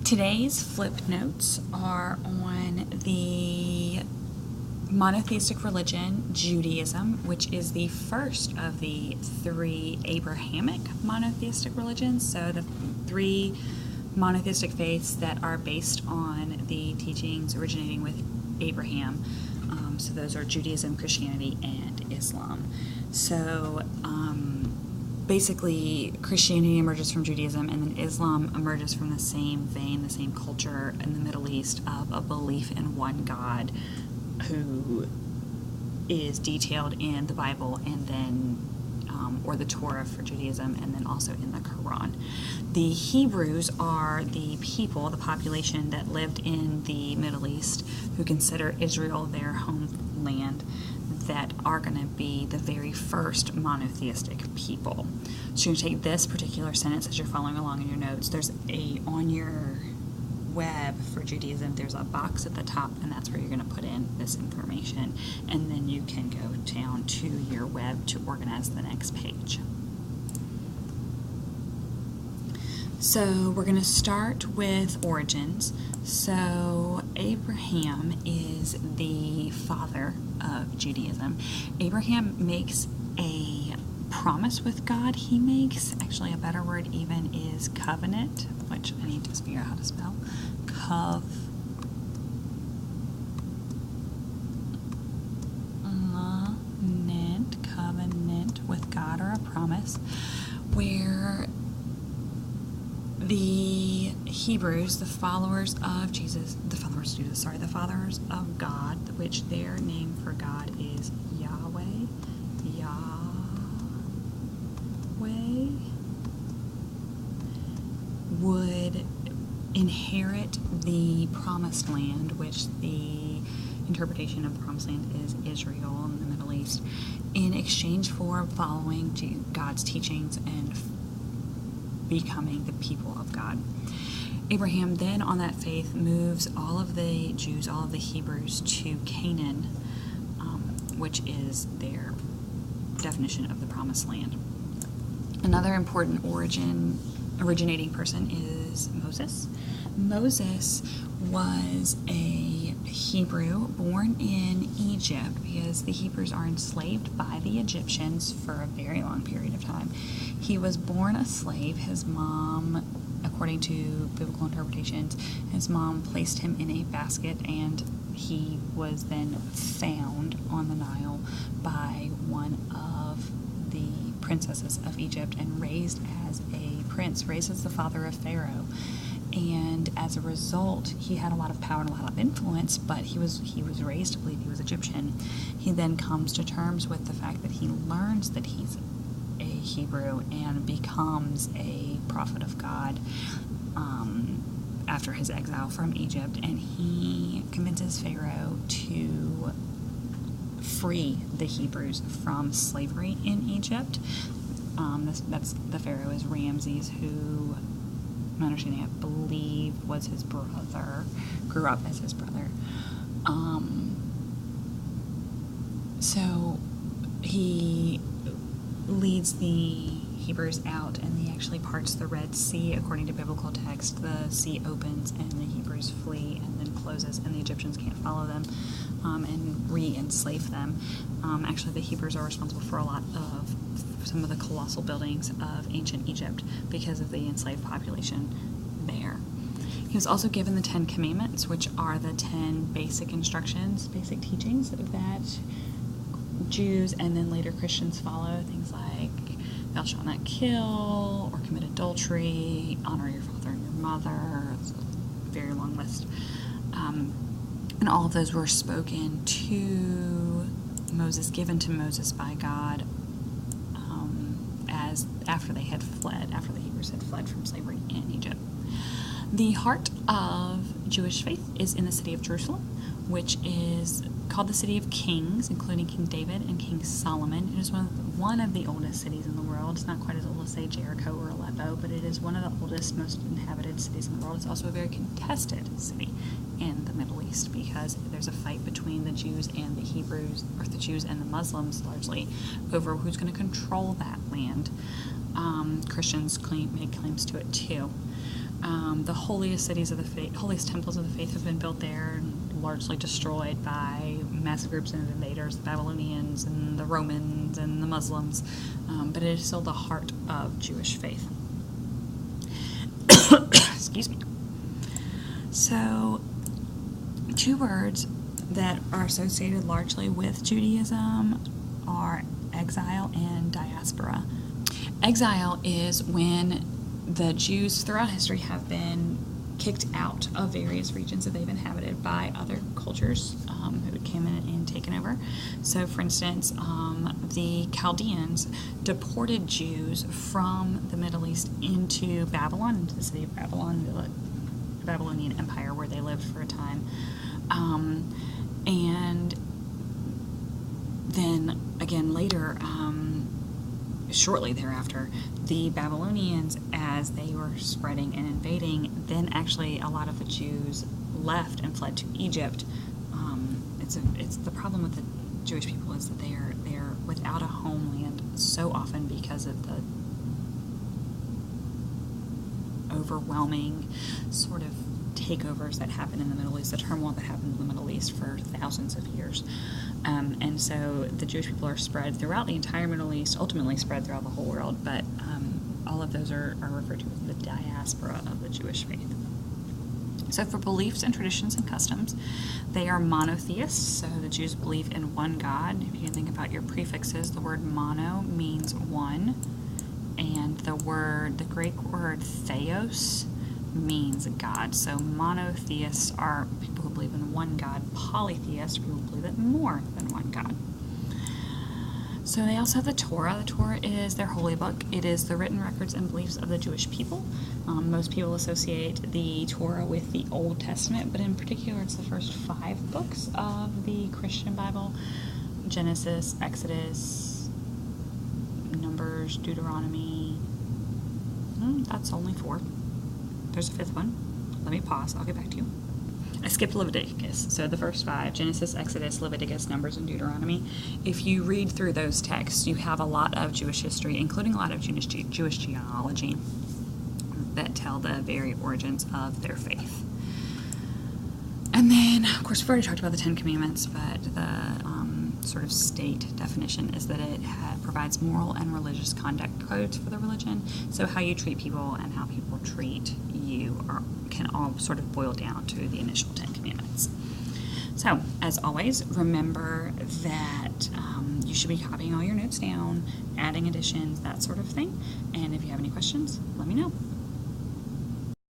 Today's flip notes are on the monotheistic religion, Judaism, which is the first of the three Abrahamic monotheistic religions. So the three monotheistic faiths that are based on the teachings originating with Abraham. So those are Judaism, Christianity, and Islam. So basically, Christianity emerges from Judaism, and then Islam emerges from the same vein, the same culture in the Middle East of a belief in one God who is detailed in the Bible and then or the Torah for Judaism, and then also in the Quran. The Hebrews are the people, the population that lived in the Middle East who consider Israel their homeland, that are going to be the very first monotheistic people. So you're going to take this particular sentence as you're following along in your notes. There's on your web for Judaism, there's a box at the top, and that's where you're going to put in this information, and then you can go down to your web to organize the next page. So we're going to start with origins. So Abraham is the father of Judaism. Abraham makes a promise with God. He makes, actually a better word even is covenant, which I need to figure out how to spell. Covenant with God, or a promise, where the Hebrews, the followers of God, which their name for God is Yahweh, would inherit the promised land, which the interpretation of the promised land is Israel in the Middle East, in exchange for following God's teachings and becoming the people of God. Abraham then, on that faith, moves all of the Jews, all of the Hebrews, to Canaan, which is their definition of the promised land. Another important originating person is Moses. Moses was a Hebrew born in Egypt, because the Hebrews are enslaved by the Egyptians for a very long period of time. He was born a slave. His mom, according to biblical interpretations, his mom placed him in a basket, and he was then found on the Nile by one of the princesses of Egypt and raised as a prince, raised as the father of Pharaoh. And as a result, he had a lot of power and a lot of influence, but he was raised to believe he was Egyptian. He then comes to terms with the fact that he learns that he's a Hebrew and becomes a prophet of God after his exile from Egypt, and he convinces Pharaoh to free the Hebrews from slavery in Egypt. That's the Pharaoh is Ramses, who, my understanding, I believe, was his brother, grew up as his brother. So he leads the Hebrews out, and he actually parts the Red Sea. According to biblical text, the sea opens and the Hebrews flee, and then closes, and the Egyptians can't follow them and re-enslave them. Actually, the Hebrews are responsible for a lot of some of the colossal buildings of ancient Egypt because of the enslaved population there. He was also given the 10 Commandments, which are the 10 basic instructions, basic teachings that Jews and then later Christians follow. Things like thou shalt not kill or commit adultery, honor your father and your mother. It's a very long list. And all of those were spoken to Moses, given to Moses by God, as after the Hebrews had fled from slavery in Egypt. The heart of Jewish faith is in the city of Jerusalem, which is called the City of Kings, including King David and King Solomon. It is one of the oldest cities in the world. It's not quite as old as, say, Jericho or Aleppo, but it is one of the oldest, most inhabited cities in the world. It's also a very contested city in the Middle East, because there's a fight between the Jews and the Hebrews, or the Jews and the Muslims largely, over who's going to control that land. Christians make claims to it too. The holiest cities of the faith, holiest temples of the faith have been built there and largely destroyed by massive groups of invaders, the Babylonians and the Romans and the Muslims, but it is still the heart of Jewish faith. Excuse me. So, two words that are associated largely with Judaism are exile and diaspora. Exile is when the Jews throughout history have been kicked out of various regions that they've inhabited by other cultures who came in and taken over. So, for instance, the Chaldeans deported Jews from the Middle East into Babylon, into the city of Babylon, the Babylonian Empire, where they lived for a time. And then, again, later, shortly thereafter, the Babylonians, as they were spreading and invading, then actually a lot of the Jews left and fled to Egypt. It's the problem with the Jewish people is that they are without a homeland so often because of the overwhelming sort of takeovers that happen in the Middle East, the turmoil that happened in the Middle East for thousands of years. And so the Jewish people are spread throughout the entire Middle East, ultimately spread throughout the whole world, but all of those are referred to as the diaspora of the Jewish faith. So for beliefs and traditions and customs, they are monotheists, so the Jews believe in one God. If you can think about your prefixes, the word mono means one, and the Greek word theos means God. So monotheists are people who believe in one God. Polytheists are people who believe in more than one God. So they also have the Torah. The Torah is their holy book. It is the written records and beliefs of the Jewish people. Most people associate the Torah with the Old Testament, but in particular it's the first 5 books of the Christian Bible: Genesis, Exodus, Numbers, Deuteronomy. That's only 4. There's a 5th one. Let me pause. I'll get back to you. I skipped Leviticus. So the first 5, Genesis, Exodus, Leviticus, Numbers, and Deuteronomy. If you read through those texts, you have a lot of Jewish history, including a lot of Jewish genealogy that tell the very origins of their faith. And then, of course, we've already talked about the 10 Commandments, but the sort of state definition is that it provides moral and religious conduct codes for the religion. So how you treat people and how people treat you can all sort of boil down to the initial 10 Commandments. So, as always, remember that you should be copying all your notes down, adding additions, that sort of thing. And if you have any questions, let me know.